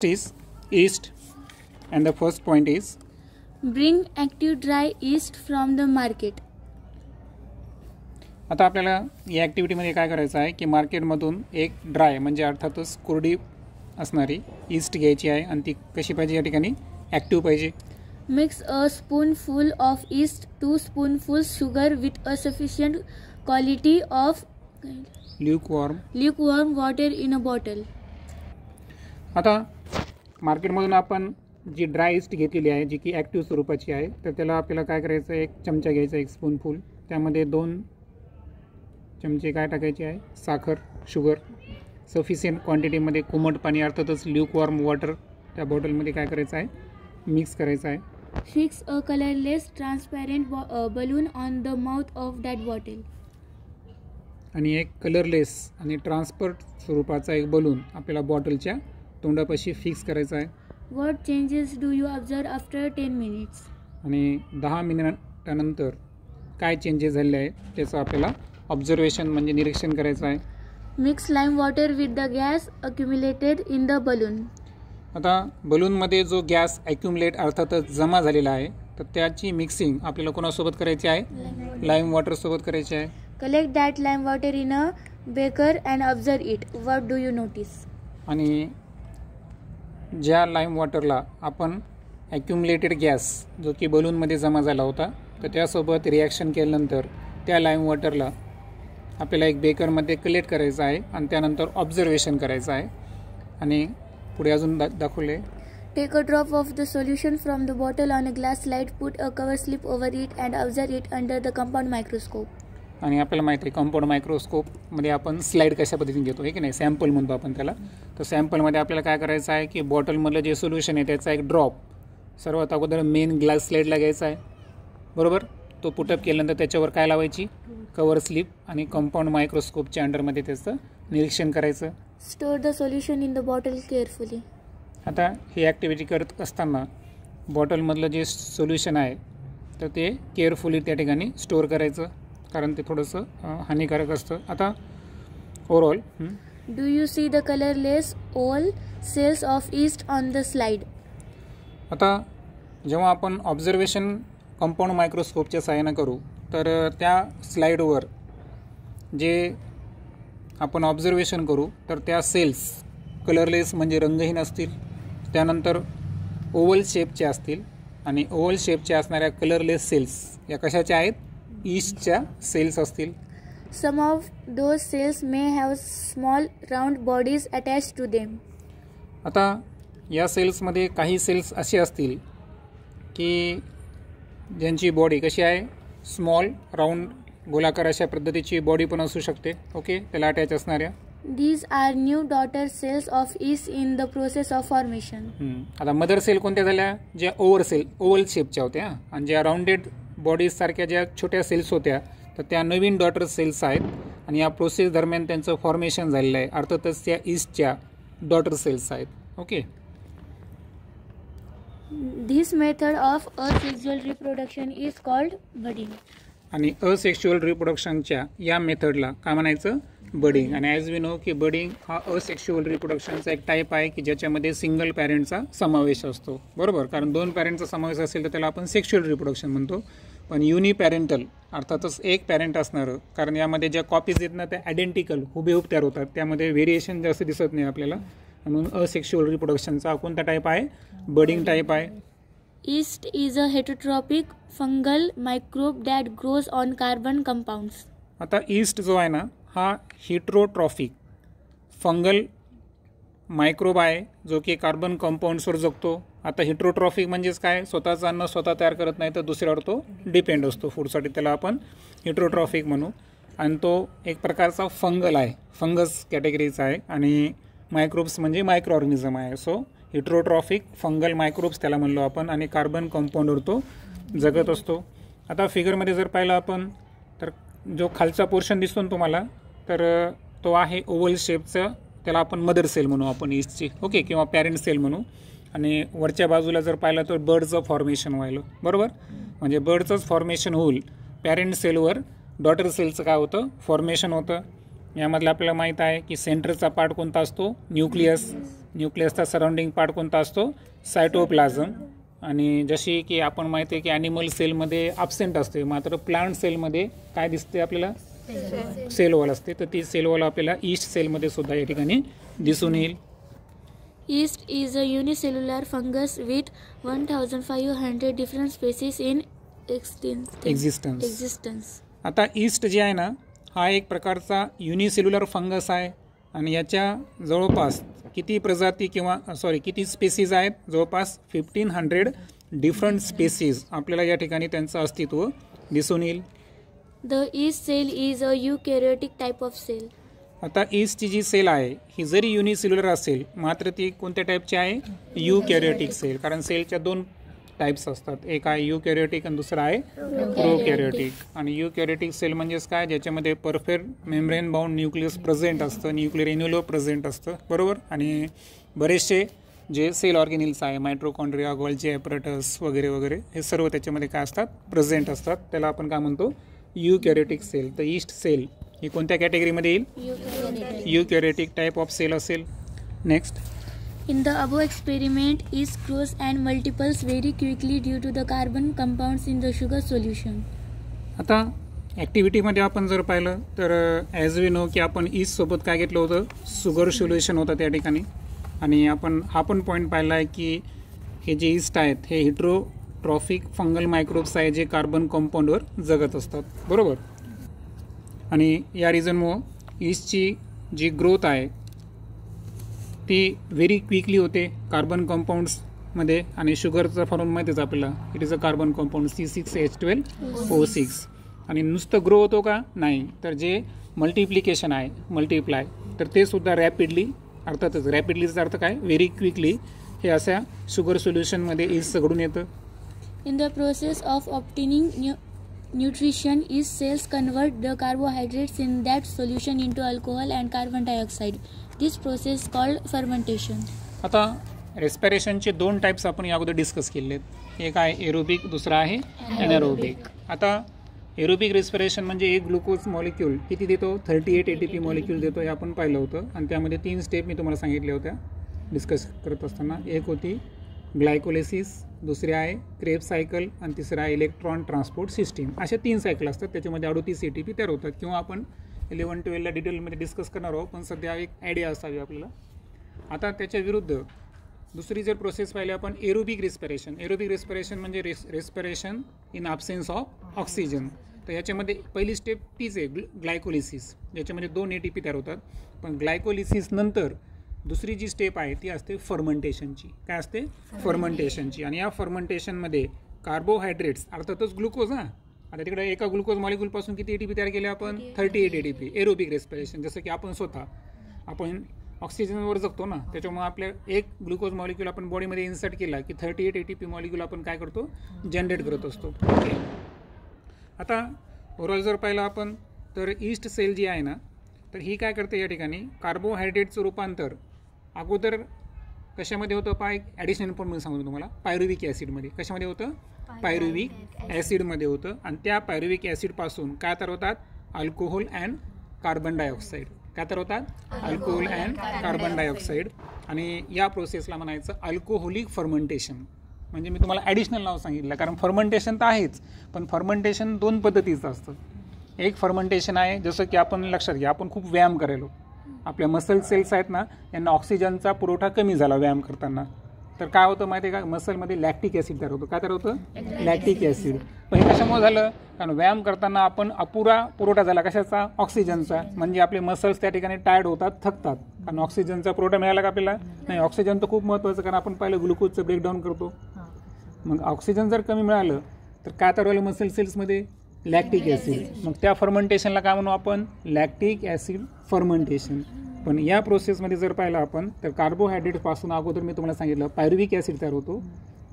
is yeast, and the first point is Bring active dry yeast from the market. आता आपल्याला या ॲक्टिव्हिटीमध्ये काय करायचं आहे की मार्केटमधून एक ड्राय म्हणजे अर्थातच कोरडी असणारी ईस्ट घ्यायची आहे आणि ती कशी पाहिजे या ठिकाणी ॲक्टिव्ह पाहिजे. Mix a spoonful of yeast, 2 spoonfuls sugar with a sufficient quantity of lukewarm water in a bottle. आता मार्केटमधून आपण जी ड्राय ईस्ट घेतलेली आहे जी की ॲक्टिव्ह स्वरूपाची आहे तर त्याला आपल्याला काय करायचं आहे, 1 चमचा घ्यायचा, 1 स्पूनफुल, त्यामध्ये 2 चमचे काय टाकायचे आहे, साखर, शुगर, सफिशियंट क्वांटिटीमध्ये कोमट पाणी अर्थातच ल्यूकवॉर्म वॉटर त्या बॉटलमध्ये काय करायचं आहे, मिक्स करायचं आहे. Fix a colorless transparent balloon on the mouth of that bottle. आणि एक कलरलेस आणि ट्रान्सपरंट स्वरूपाचा एक बलून आपल्याला बॉटलच्या तोंडापाशी फिक्स करायचा आहे. What changes do you observe after 10 minutes? आणि 10 मिनिटानंतर काय चेंजेस झाले आहेत त्याचं आपल्याला ऑब्झर्वेशन म्हणजे निरीक्षण करायचं आहे. Mix lime water with the gas accumulated in the balloon. आता बलूनमध्ये जो गॅस ॲक्युमुलेट अर्थातच जमा झालेला आहे तर त्याची मिक्सिंग आपल्याला कोणासोबत करायची आहे, लाईम वॉटरसोबत करायची आहे. Collect that lime water in a beaker and observe it. What do you notice? आणि ज्या लाईम वॉटरला आपण ॲक्युमुलेटेड गॅस जो की बलूनमध्ये जमा झाला होता तर त्यासोबत रिॲक्शन केल्यानंतर त्या लाईम वॉटरला आपल्याला एक बेकरमध्ये कलेक्ट करायचं आहे आणि त्यानंतर ऑब्झर्वेशन करायचं आहे. आणि पुढे अजून दाखवले, Take a drop of the solution from the bottle on a glass slide, put a cover slip over it and observe it under the compound microscope. आणि आपल्याला माहिती आहे कंपाऊंड मायक्रोस्कोपमध्ये आपण स्लाईड कशा पद्धतीने घेतो आहे की नाही, सॅम्पल म्हणतो आपण त्याला. तर सॅम्पलमध्ये आपल्याला काय करायचं आहे की बॉटलमधलं जे सोल्युशन आहे त्याचा एक ड्रॉप सर्वात अगोदर मेन ग्लास स्लाईडला घ्यायचा आहे, बरोबर. तो पुटअप केल्यानंतर त्याच्यावर काय लावायची, कवर स्लिप, आणि कंपाऊंड मायक्रोस्कोपच्या अंडरमध्ये त्याचं निरीक्षण करायचं. Store the solution in the bottle carefully. आता ही ॲक्टिव्हिटी करत असताना बॉटलमधलं जे सोल्युशन आहे तर ते केअरफुली त्या ठिकाणी स्टोअर करायचं कारण ते थोडंसं हानिकारक असतं. आता overall Do you see the colorless oval cells of yeast on the slide? आता जेव्हा आपण ऑब्झर्वेशन कंपाऊंड मायक्रोस्कोपच्या सहाय्यानं करू तर त्या स्लाईडवर जे आपण ऑब्झर्वेशन करू तर त्या सेल्स कलरलेस म्हणजे रंगहीन असतील, त्यानंतर ओव्हल शेपच्या असतील, आणि ओव्हल शेपच्या असणाऱ्या कलरलेस सेल्स या कशाच्या आहेत, ईस्टच्या सेल्स असतील. Some of those cells may have small round bodies attached to them. आता या सेल्समध्ये काही सेल्स असे असतील की ज्यांची बॉडी कशी आहे, स्मॉल राऊंड गोलाकार अशा पद्धतीची बॉडी पण असू शकते, ओके, त्याला अटॅच असणाऱ्या. These are new daughter cells of yeast in the process of formation. आता मदर सेल कोणत्या झाल्या, ज्या ओव्हल शेपच्या होत्या, आणि ज्या राऊंडेड बॉडीज सारख्या ज्या छोट्या सेल्स होत्या तर त्या नवीन डॉटर सेल्स आहेत आणि या प्रोसेस दरम्यान त्यांचं फॉर्मेशन झालेलं आहे, अर्थातच त्या ईस्टच्या डॉटर सेल्स आहेत, okay. This method of asexual reproduction is called budding. आणि असेक्शुअल रिप्रोडक्शनच्या या मेथडला काय म्हणायचं, बडिंग. आणि ॲज वी नो की बडिंग हा असेक्शुअल रिप्रोडक्शनचा एक टाईप आहे की ज्याच्यामध्ये सिंगल पॅरेंटचा समावेश असतो, बरोबर. कारण 2 पॅरेंटचा समावेश असेल तर त्याला आपण सेक्शुअल रिप्रोडक्शन म्हणतो. पण युनिपॅरेंटल अर्थातच एक पॅरेंट असणारं, कारण यामध्ये ज्या कॉपीज आहेत ना त्या आयडेंटिकल हुबेहूब तयार होतात, त्यामध्ये व्हेरिएशन जास्त दिसत नाही आपल्याला, म्हणून असेक्शुअल रिप्रोडक्शनचा कोणता टाईप आहे, बडिंग टाईप आहे. Yeast is a heterotrophic fungal microbe that grows on carbon compounds. आता ईस्ट जो आहे ना हा हेटरोट्रॉफिक फंगल मायक्रोब आहे जो की कार्बन कंपाऊंड्सवर जगतो. आता हेटरोट्रॉफिक म्हणजेच काय, स्वतःचं अन्न स्वतः तयार करत नाही तर दुसऱ्यावर तो डिपेंड असतो फूडसाठी, त्याला आपण हेटरोट्रॉफिक म्हणू. आणि तो एक प्रकारचा फंगल आहे, फंगस कॅटेगरीचा आहे, आणि मायक्रोब्स म्हणजे मायक्रो ऑर्गॅनिझम आहे. सो हेटरोट्रॉफिक फंगल मायक्रोब्स त्याला म्हणलो आपण, आणि कार्बन कंपाऊंडवर तो जगत असतो. आता फिगरमध्ये जर पाहिलं आपण तर जो खालचा पोर्शन दिसतो ना तुम्हाला तर तो आहे ओव्हल शेपचा, त्याला आपण मदर सेल म्हणू आपण ईस्टची, ओके, किंवा पॅरेंट सेल म्हणू. आणि वरच्या बाजूला जर पाहिलं तर बर्डचं फॉर्मेशन व्हायलं, बरोबर. म्हणजे बर्डचंच फॉर्मेशन होईल, पॅरेंट सेलवर डॉटर सेलचं काय होतं, फॉर्मेशन होतं. यामधलं आपल्याला माहीत आहे की सेंटरचा पार्ट कोणता असतो, न्यूक्लियसचा सराउंडिंग पार्ट कोणता असतो, सायटोप्लाझम. आणि जशी की आपण माहिती आहे की ॲनिमल सेलमध्ये ॲब्सेंट असते, मात्र प्लांट सेलमध्ये काय दिसते आपल्याला, सेल वॉल असते. तर ती सेल वॉल आपल्याला ईस्ट सेलमध्ये सुद्धा या ठिकाणी दिसून येईल. Yeast is a unicellular fungus with 1500 different species in existence. आता ईस्ट जे आहे ना, हा एक प्रकारचा युनिसेल्युलर फंगस आहे आणि याच्या जवळपास किती स्पेसीज आहेत, जवळपास 1500 डिफरंट स्पेसीज आपल्याला या ठिकाणी त्यांचं अस्तित्व दिसून येईल. The yeast cell is a eukaryotic type of cell. आता ईस्टची जी सेल आहे ही जरी युनिसेल्युलर असेल, मात्र ती कोणत्या टाईपची आहे, युकॅरियोटिक सेल. कारण सेलच्या 2 टाईप्स असतात, एक आहे युकॅरियोटिक आणि दुसरा आहे प्रोकॅरियोटिक. आणि युकॅरियोटिक सेल म्हणजेच काय, ज्याच्यामध्ये perfect membrane bound nucleus present असतं, न्यूक्लियर एन्युलो प्रेझेंट असतं, बरोबर. आणि बरेचसे जे सेल ऑर्गेनिल्स आहे, मायट्रोकॉन्ड्रिया, गोल्जी ॲपरेटस वगैरे वगैरे, हे सर्व त्याच्यामध्ये काय असतात, प्रेझेंट असतात. त्याला आपण काय म्हणतो, युकॅरियोटिक सेल. तर ईस्ट सेल ही कोणत्या कॅटेगरीमध्ये येईल, युकॅरियोटिक टाईप ऑफ सेल असेल. Next, In the above experiment, yeast grows and multiples very quickly due to the carbon compounds in the sugar solution. आता ॲक्टिव्हिटीमध्ये आपण जर पाहिलं तर ॲज वी नो की आपण ईस्टसोबत काय घेतलं होतं, शुगर सोल्युशन होतं त्या ठिकाणी. आणि आपण हा पण पॉईंट पाहिला आहे की हे जे ईस्ट आहेत हे हिट्रोट्रॉफिक फंगल मायक्रोब्स आहे, जे कार्बन कंपाऊंडवर जगत असतात, बरोबर. आणि या रिझनमुळं ईस्टची जी ग्रोथ आहे ती व्हेरी क्विकली होते कार्बन कंपाऊंड्समध्ये. आणि शुगरचा फॉर्म माहितीच आपल्याला, it is a carbon compound C6H12O6. आणि नुसतं ग्रो होतो का, नाही, तर जे मल्टिप्लिकेशन आहे, मल्टिप्लाय, तर ते सुद्धा रॅपिडली, अर्थातच रॅपिडलीचा अर्थ काय, व्हेरी क्विकली हे अशा शुगर सोल्युशनमध्ये ईस्ट घडून येतं. In the process of obtaining nutrition, yeast cells convert the carbohydrates in that solution into alcohol and carbon dioxide. This process called fermentation. आता रेस्पिरेशनचे 2 टाईप्स आपण या अगोदर डिस्कस केले आहेत, एक आहे एरोबिक, दुसरा आहे एनारोबिक. आता एरोबिक रेस्पिरेशन म्हणजे एक ग्लुकोज मॉलिक्यूल किती देतो, 38 ATP मॉलिक्यूल देतो, हे आपण पाहिलं होतं. आणि त्यामध्ये 3 स्टेप मी तुम्हाला सांगितल्या होत्या डिस्कस करत असताना. एक होती ग्लायकोलिसिस, दुसरी आहे क्रेब्स सायकल आणि तिसरं आहे इलेक्ट्रॉन ट्रान्सपोर्ट सिस्टीम. अशा 3 सायकल असतात, त्याच्यामध्ये 38 ATP तयार होतात. किंवा आपण 11-12ला डिटेलमध्ये डिस्कस करणार आहोत, पण सध्या एक आयडिया असावी आपल्याला. आता त्याच्या विरुद्ध दुसरी जर प्रोसेस पाहिली आपण, एरोबिक रेस्पिरेशन. एरोबिक रेस्पिरेशन म्हणजे respiration in absence of oxygen. तर याच्यामध्ये पहिली स्टेप तीच आहे, ग्लायकोलिसिस, ज्याच्यामध्ये 2 ATP तयार होतात. पण ग्लायकोलिसिस नंतर दुसरी जी स्टेप आहे ती असते फर्मेंटेशनची. काय असते, फर्मेंटेशनची. आणि या फर्मेंटेशनमध्ये कार्बोहायड्रेट्स, अर्थातच ग्लुकोज, आता तिकडे एका ग्लुकोज मॉलिक्यूलपासून किती ATP तयार केले आपण, 38 ATP. एरोबिक रेस्पिरेशन, जसं की आपण आपण ऑक्सिजनवर जगतो ना, त्याच्यामुळे आपल्या एक ग्लुकोज मॉलिक्यूल आपण बॉडीमध्ये इन्सर्ट केला की 38 ATP मॉलिक्यूल आपण काय करतो, जनरेट करत असतो. ओके. आता ओव्हरऑल जर पाहिलं आपण तर ईस्ट सेल जी आहे ना, तर ही काय करते या ठिकाणी, कार्बोहायड्रेटचं रूपांतर अगोदर कशामध्ये होतं, ॲडिशनल इन्फॉर्मेशन सांगतो तुम्हाला, पायरुविक ॲसिडमध्ये. कशामध्ये होतं, पायरुविक ॲसिडमध्ये होतं. आणि त्या पायरुविक ॲसिडपासून काय तयार होतात, अल्कोहोल अँड कार्बन डायऑक्साईड. काय तयार होतात, अल्कोहोल अँड कार्बन डायऑक्साईड. आणि या प्रोसेसला म्हणायचं अल्कोहोलिक फर्मेंटेशन. म्हणजे मी तुम्हाला ॲडिशनल नाव सांगितलं, कारण फर्मेंटेशन तर आहेच, पण फर्मेंटेशन 2 पद्धतीचं असतं. एक फर्मेंटेशन आहे, जसं की आपण लक्षात घ्या, आपण खूप व्यायाम करायलो, आपल्या मसल सेल्स आहेत ना, यांना ऑक्सिजनचा पुरवठा कमी झाला व्यायाम करताना, तर काय होतं माहिती आहे का, मसलमध्ये लॅक्टिक ॲसिड तयार होतं. काय तयार होतं, लॅक्टिक ॲसिड. पण हे कशामुळे झालं, कारण व्यायाम करताना आपण अपुरा पुरवठा झाला कशाचा, ऑक्सिजनचा. म्हणजे आपले मसल्स त्या ठिकाणी टायर्ड होतात, थकतात, कारण ऑक्सिजनचा पुरवठा मिळाला का आपल्याला, नाही. ऑक्सिजन तर खूप महत्त्वाचं, कारण आपण पहिलं ग्लुकोजचं ब्रेकडाऊन करतो. मग ऑक्सिजन जर कमी मिळालं तर काय तयार व्हायला मसल सेल्समध्ये, लॅक्टिक ॲसिड. मग त्या फर्मेंटेशनला काय म्हणू आपण, लॅक्टिक ॲसिड फर्मेंटेशन. पण या प्रोसेसमध्ये जर पाहिलं आपण तर कार्बोहायड्रेटपासून अगोदर मी तुम्हाला सांगितलं पायरुविक ॲसिड तयार होतो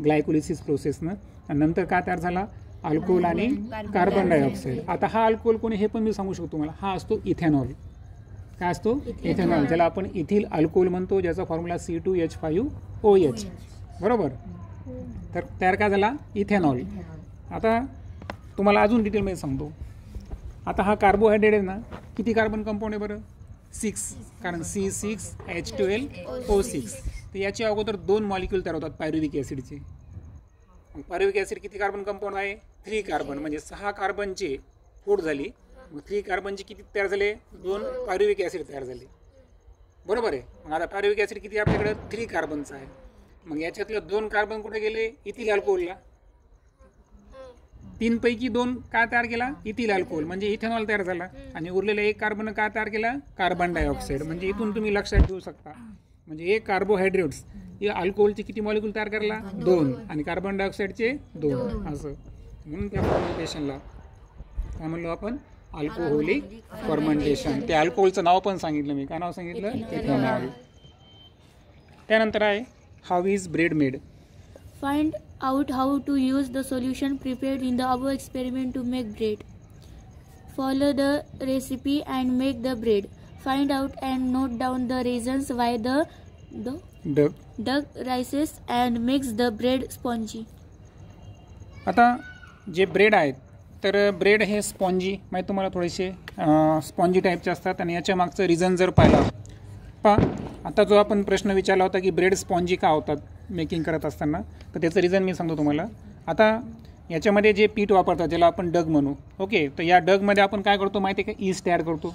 ग्लायकोलिसिस प्रोसेसनं, आणि नंतर काय तयार झाला, अल्कोहोल आणि कार्बन डायऑक्साईड. आता हा अल्कोहोल कोणी, हे पण मी सांगू शकतो तुम्हाला, हा असतो इथेनॉल. काय असतो, इथेनॉल, ज्याला आपण इथिल अल्कोहोल म्हणतो, ज्याचा फॉर्म्युला C2H5OH, बरोबर. तर तयार काय झाला, इथेनॉल. आता तुम्हाला अजून डिटेलमध्ये सांगतो. आता हा कार्बोहायड्रेट आहे ना, किती कार्बन कंपाऊंड आहे बरं? 6, कारण C6H12O6. तर याच्या अगोदर 2 मॉलिक्यूल तयार होतात पायरुविक ॲसिडचे. पायरुविक ॲसिड किती कार्बन कंपाऊंड आहे? 3 कार्बन, म्हणजे 6 कार्बनचे फोड झाली. मग 3 कार्बनचे किती तयार झाले? 2 पायरुविक ॲसिड तयार झाले. बरोबर आहे. मग आता पायरुविक ॲसिड किती आपल्याकडे? 3 कार्बनचा आहे. मग याच्यातले 2 कार्बन कुठे गेले? इथिल अल्कोहोलला. 3 पैकी 2 काय तयार केला? इथिल अल्कोहोल, म्हणजे इथेनॉल तयार झाला. आणि उरलेला 1 कार्बन काय तयार केला? Carbon dioxide. म्हणजे इथून तुम्ही लक्षात ठेवू शकता, म्हणजे एक कार्बोहायड्रेट्स या अल्कोहोलचे किती मॉलिक्यूल तयार करायला? 2, आणि कार्बन डायऑक्साईडचे 2. असं म्हणून त्या फर्मेंटेशनला काय म्हणलो आपण? Alcoholic fermentation. त्या अल्कोहोलचं नाव पण सांगितलं मी. काय नाव सांगितलं? इथेनॉल. त्यानंतर आहे how is bread made. Find out how to use the solution prepared in the above experiment to make bread. Follow the recipe and make the bread. Find out and note down the reasons why the dough rises and makes the bread spongy. आता जे bread आहेत, तर bread हे spongy, माहीत तुम्हाला थोडेसे spongy टाईपचे असतात. आणि याच्या मागचं रिझन जर पाहिलं आता जो आपण प्रश्न विचारला होता की ब्रेड स्पॉन्जी का होतात मेकिंग करत असताना, तर त्याचं रिझन मी सांगतो तुम्हाला. आता याच्यामध्ये जे पीठ वापरतात ज्याला आपण डग म्हणू, ओके, तर या डगमध्ये आपण काय करतो माहिती आहे का? ईस्ट तयार करतो.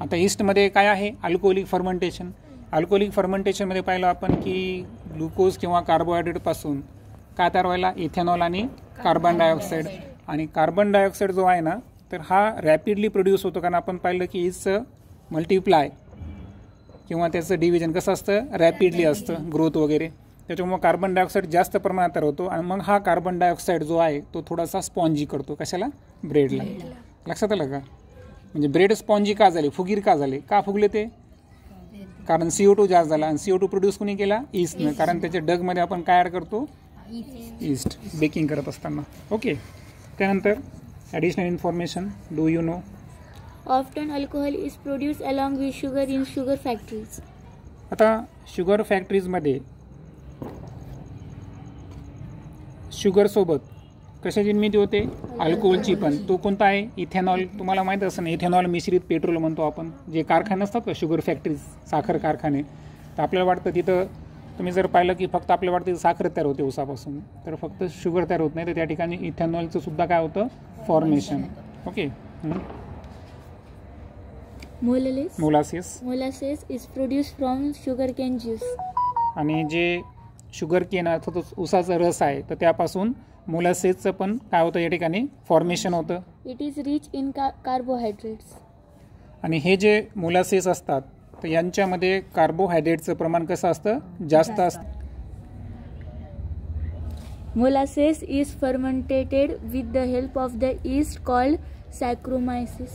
आता ईस्टमध्ये काय आहे? Alcoholic fermentation. अल्कोहोलिक फर्मेंटेशनमध्ये पाहिलं आपण की ग्लुकोज किंवा कार्बोहायड्रेटपासून काय तयार व्हायला? इथेनॉल आणि कार्बन डायऑक्साईड. आणि कार्बन डायऑक्साईड जो आहे ना, तर हा रॅपिडली प्रोड्यूस होतो, कारण आपण पाहिलं की ईस्टचं मल्टिप्लाय किंवा त्याचं डिव्हिजन कसं असतं? रॅपिडली असतं, ग्रोथ वगैरे. त्याच्यामुळे कार्बन डायऑक्साईड जास्त प्रमाणात तयार होतो. आणि मग हा कार्बन डायऑक्साईड जो आहे तो थोडासा स्पॉन्जी करतो. कशाला? ब्रेडला. लक्षात आलं का? म्हणजे ब्रेड स्पॉन्जी का झाले? फुगीर का झाले? का फुगले ते? कारण CO2 जास्त झाला. आणि CO2 प्रोड्यूस कोणी केला? ईस्टनं. कारण त्याच्या डगमध्ये आपण काय ॲड करतो? ईस्ट, बेकिंग करत असताना. ओके. त्यानंतर additional information. Do you know? Often alcohol is produced along with sugar in sugar factories. आता शुगर फॅक्टरीजमध्ये शुगरसोबत कशाची निर्मिती होते? अल्कोहोलची पण. तो कोणता आहे? इथेनॉल. तुम्हाला माहीत असं नाही, इथेनॉल मिश्रित पेट्रोल म्हणतो आपण. जे कारखाने असतात का शुगर फॅक्टरीज, साखर कारखाने, तर आपल्याला वाटतं तिथं तुम्ही जर पाहिलं की फक्त आपल्याला वाटतं साखर तयार होते उसापासून, तर फक्त शुगर तयार होत नाही, तर त्या ठिकाणी इथेनॉलचं सुद्धा काय होतं? Formation. Okay. Molasses is produced from sugarcane juice. आणि जे शुगर केन अर्थात उसाचा रस आहे, तर त्यापासून मोलासेसचं पण काय होतं या ठिकाणी? फॉर्मेशन होतं. It is rich in carbohydrates. आणि हे जे मोलासेस असतात, तर यांच्यामध्ये कार्बोहायड्रेटचं प्रमाण कसं असतं? जास्त असतं. Molasses is fermented with the help of the yeast called Saccharomyces.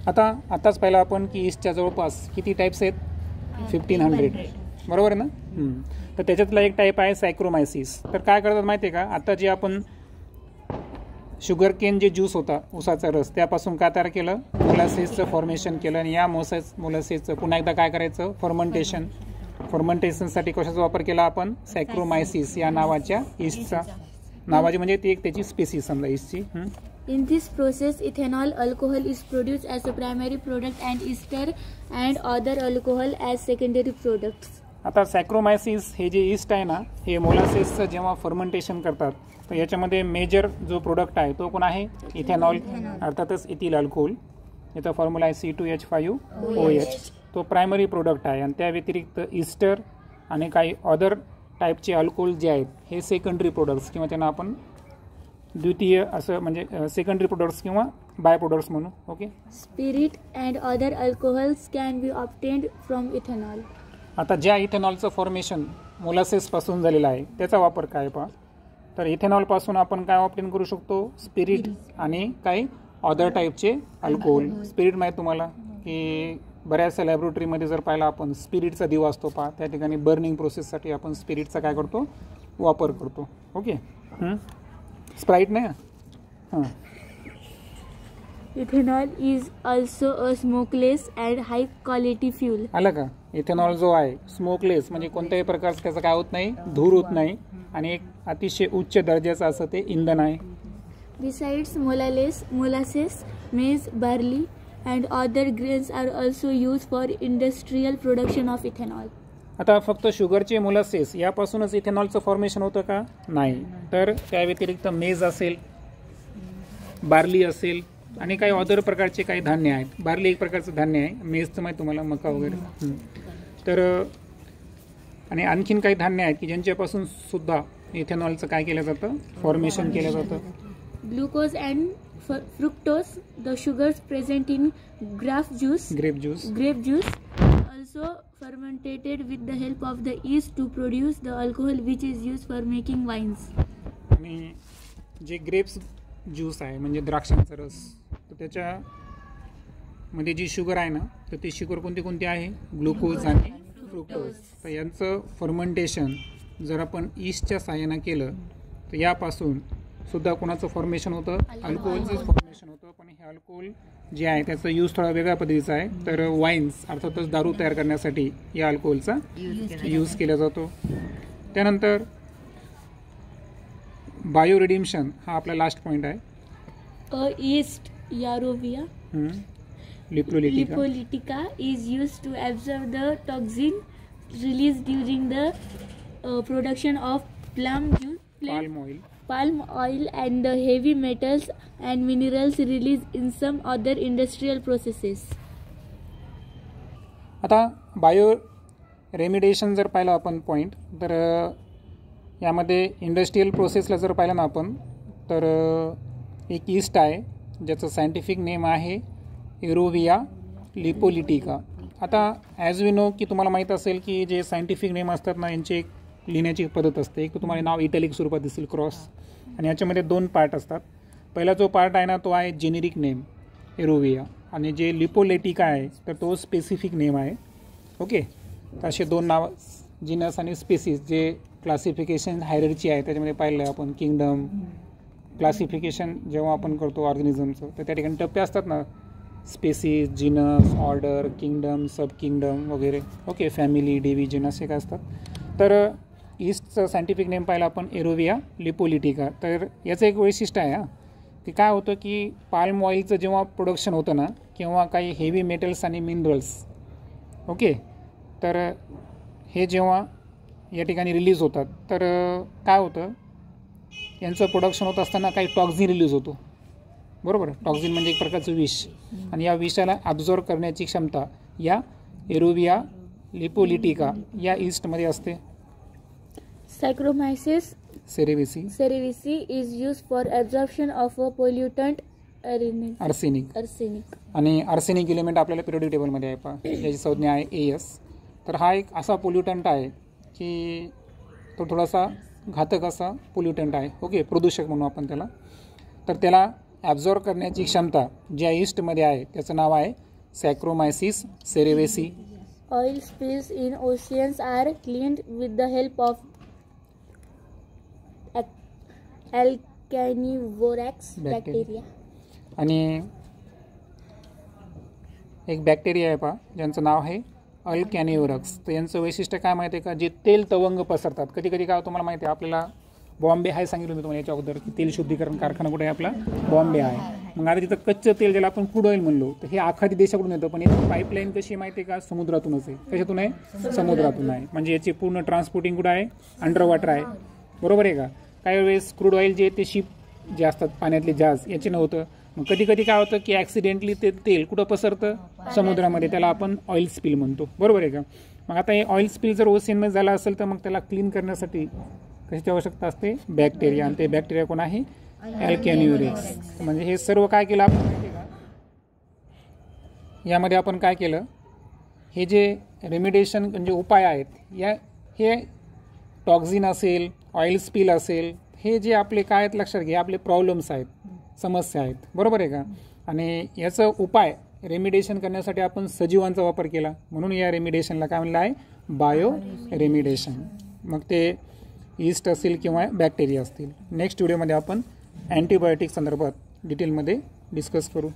आताच पाहिलं आपण की ईस्टच्या जवळपास किती टाईप्स आहेत? 1500. बरोबर आहे ना? तर त्याच्यातला एक टाईप आहे सॅक्रोमायसिस. तर काय करतात माहिती आहे का? आता जे आपण शुगर केन जे ज्यूस होता उसाचा रस, त्यापासून काय तयार केलं? मोलासेसचं फॉर्मेशन केलं. आणि या मोलासेसचं पुन्हा एकदा काय करायचं? फर्मेंटेशन. फर्मेंटेशनसाठी कशाचा वापर केला आपण? सॅक्रोमायसिस या नावाच्या ईस्टचा. नावाची म्हणजे ती एक त्याची स्पेसिस समजा ईस्टची. In this process, ethanol alcohol is produced as a primary product and ester and other alcohol as secondary products. आता सॅक्रोमायसिस हे जे ईस्ट आहे ना, हे मोलासेसचं जेव्हा फर्मेंटेशन करतात, तर याच्यामध्ये मेजर जो प्रोडक्ट आहे तो कोण आहे? इथेनॉल, अर्थातच इथिल अल्कोहोल. याचा फॉर्म्युला आहे C2H5OH. तो प्रायमरी प्रोडक्ट आहे. आणि त्या व्यतिरिक्त ईस्टर आणि काही अदर टाईपचे अल्कोहोल जे आहेत हे सेकंडरी प्रोडक्ट्स किंवा त्यांना आपण द्वितीय असं म्हणजे सेकंडरी प्रोडक्ट्स किंवा बाय प्रोडक्ट्स म्हणू. Okay. Spirit and other alcohols can be obtained from ethanol. आता ज्या इथेनॉलचं फॉर्मेशन मोलासेसपासून झालेलं आहे त्याचा वापर काय पहा, तर इथेनॉलपासून आपण काय ऑप्टेन करू शकतो? स्पिरिट आणि काही अदर टाईपचे अल्कोहोल. स्पिरिट माहीत तुम्हाला की बऱ्याचशा लॅबोरेटरीमध्ये जर पाहिला आपण स्पिरिटचा दिवा असतो पहा, त्या ठिकाणी बर्निंग प्रोसेससाठी आपण स्पिरिटचा काय करतो? वापर करतो. ओके. स्प्राईट नाही. हां. Ethanol is also a smokeless and high quality fuel. आलं का? इथेनॉल जो आहे स्मोकलेस म्हणजे कोणत्याही प्रकारचं त्याचं काय होत नाही? धूर होत नाही. आणि एक अतिशय उच्च दर्जाचं असं ते इंधन आहे. Besides molasses, maize, barley, and other grains are also used for industrial production of ethanol. आता फक्त शुगरचे मोलासेस यापासूनच इथेनॉलचं फॉर्मेशन होतं का? नाही. तर त्या व्यतिरिक्त मेज असेल, बार्ली असेल आणि काही अदर प्रकारचे काही धान्य आहेत. बार्ली एक प्रकारचं धान्य आहे, मेजचं माहिती तुम्हाला, मका वगैरे. तर आणि आणखीन काही धान्य आहेत की ज्यांच्यापासून सुद्धा इथेनॉलचं काय केलं जातं? फॉर्मेशन केलं जातं. Glucose and fructose, the sugars present in grape juice, also fermented with the help of the yeast to produce the alcohol which is used for making wines. आणि जे ग्रेप्स ज्यूस आहे म्हणजे द्राक्षांचा रस, तर त्याच्यामध्ये जी शुगर आहे ना, तर ती शुगर कोणती आहे? ग्लुकोज आणि फ्रुक्टोज. तर यांचं फर्मेंटेशन जर आपण ईस्टच्या साहाय्यानं केलं तर यापासून सुद्धा कोणाचं फॉर्मेशन होतं? अल्कोहोलचं फॉर्मेशन होतं. पण हे अल्कोहोल जे आहे त्याचा यूज थोडा वेगळ्या पद्धतीचा आहे. तर वाईन्स अर्थातच दारू तयार करण्यासाठी या अल्कोहोलचा यूज केला जातो. त्यानंतर बायो रिडिम्शन हा आपला लास्ट पॉईंट आहे. Yeast Yarovia lipolytica is used to absorb the toxin released during the production of palm oil and the heavy metals and minerals released in some other industrial processes. आता bio remediation जर पाहिलं आपण point, तर यामध्ये industrial प्रोसेसला जर पाहिलं ना आपण, तर एक ईस्ट आहे ज्याचं सायंटिफिक नेम आहे एरोविया लिपोलिटिका. आता ॲज वी नो की तुम्हाला माहीत असेल की जे सायंटिफिक नेम असतात ना, यांची एक लिहिण्याची पद्धत असते. एक तुम्हाला नाव इटॅलिक स्वरूपात दिसेल, क्रॉस, आणि याच्यामध्ये 2 पार्ट असतात. पहिला जो पार्ट आहे ना तो आहे जेनेरिक नेम एरोविया, आणि जे लिपोलेटिका आहे तर तो स्पेसिफिक नेम आहे. ओके, तर असे 2 नाव, जिनस आणि स्पेसिस, जे क्लासिफिकेशन हायरर्ची आहे त्याच्यामध्ये पाहिलं आहे आपण. किंगडम क्लासिफिकेशन जेव्हा आपण करतो ऑर्गॅनिझमचं, तर त्या ठिकाणी टप्पे असतात ना, स्पेसिस, जिनस, ऑर्डर, किंगडम, सब किंगडम वगैरे. ओके, फॅमिली, डिव्हिजन असे काय असतात. तर ईस्टचं सायंटिफिक नेम पाहिलं आपण एरोविया लिपोलिटिका. तर याचं एक वैशिष्ट्य आहे की काय होतं की पाल्म ऑइलचं जेव्हा प्रोडक्शन होतं ना, किंवा काही हेवी मेटल्स आणि मिनरल्स, ओके, तर हे जेव्हा या ठिकाणी रिलीज होतात, तर काय होतं, यांचं प्रोडक्शन होत असताना काही टॉक्झिन रिलीज होतो. बरोबर, टॉक्झिन म्हणजे एक प्रकारचं विष, आणि या विषाला ॲब्झॉर्ब करण्याची क्षमता या एरोविया लिपोलिटिका या ईस्टमध्ये असते. Saccharomyces cerevisiae is used for absorption of a pollutant arsenic. आणि आर्सेनिक एलिमेंट आपल्याला पिरियोडिक टेबलमध्ये आहे पहा, ज्याची संज्ञा आहे AS. तर हा एक असा पोल्युटंट आहे की तो थोडासा घातक असा पोल्युटंट आहे. ओके, प्रदूषक म्हणू आपण त्याला. तर त्याला ॲब्झॉर्ब करण्याची क्षमता ज्या ईस्टमध्ये आहे त्याचं नाव आहे सॅक्रोमायसिस सेरेवेसी. Oil spills in oceans are cleaned with the help of Alcanivorax bacteria. आणि एक बॅक्टेरिया आहे पहा ज्यांचं नाव आहे अल्कॅनिओरक्स. तर यांचं वैशिष्ट्य काय माहिती आहे का, जे तेल तवंग पसरतात. कधी कधी काय तुम्हाला माहिती आहे, आपल्याला बॉम्बे आहे सांगितलं मी तुम्हाला याच्या अगोदर की तेल शुद्धीकरण कारखाना कुठे आहे आपला? बॉम्बे आहे. मग आता तिथं कच्चं तेल ज्याला आपण क्रूड ऑइल म्हणलो, तर हे आखाती देशाकडून येतं. पण याची पाईपलाईन कशी माहिती आहे का? समुद्रातूनच आहे. कशातून आहे? समुद्रातून आहे. म्हणजे याची पूर्ण ट्रान्सपोर्टिंग कुठं आहे? अंडर वॉटर आहे. बरोबर आहे का? काही वेळेस क्रूड ऑइल जे ते शिप जे असतात पाण्यातले जहाज याचे नव्हतं. मग कधी कधी काय होतं की ॲक्सिडेंटली ते तेल कुठं पसरतं? समुद्रामध्ये. त्याला आपण ऑइल स्पिल म्हणतो. बरोबर आहे का? मग आता हे ऑइल स्पिल जर ओशियनमध्ये झाला असेल तर मग त्याला क्लीन करण्यासाठी कशाची आवश्यकता असते? बॅक्टेरिया. आणि ते बॅक्टेरिया कोण आहे? अल्कॅनिओरक्स. म्हणजे हे सर्व काय केलं आपण माहिती आहे का? यामध्ये आपण काय केलं, हे जे रेमिडेशन म्हणजे उपाय आहेत, हे टॉक्झिन असेल, ऑइल स्पिल असेल, हे जे आपले काय आहेत लक्षात घ्या, आपले प्रॉब्लेम्स आहेत, समस्या आहेत. बरोबर आहे का? आणि याचं उपाय रेमिडेशन करण्यासाठी आपण सजीवांचा वापर केला. म्हणून या रेमिडेशनला काय म्हणलं आहे? Bio remediation. मग ते ईस्ट असेल किंवा बॅक्टेरिया असतील. नेक्स्ट व्हिडिओमध्ये आपण अँटीबायोटिक संदर्भात डिटेलमध्ये डिस्कस करू.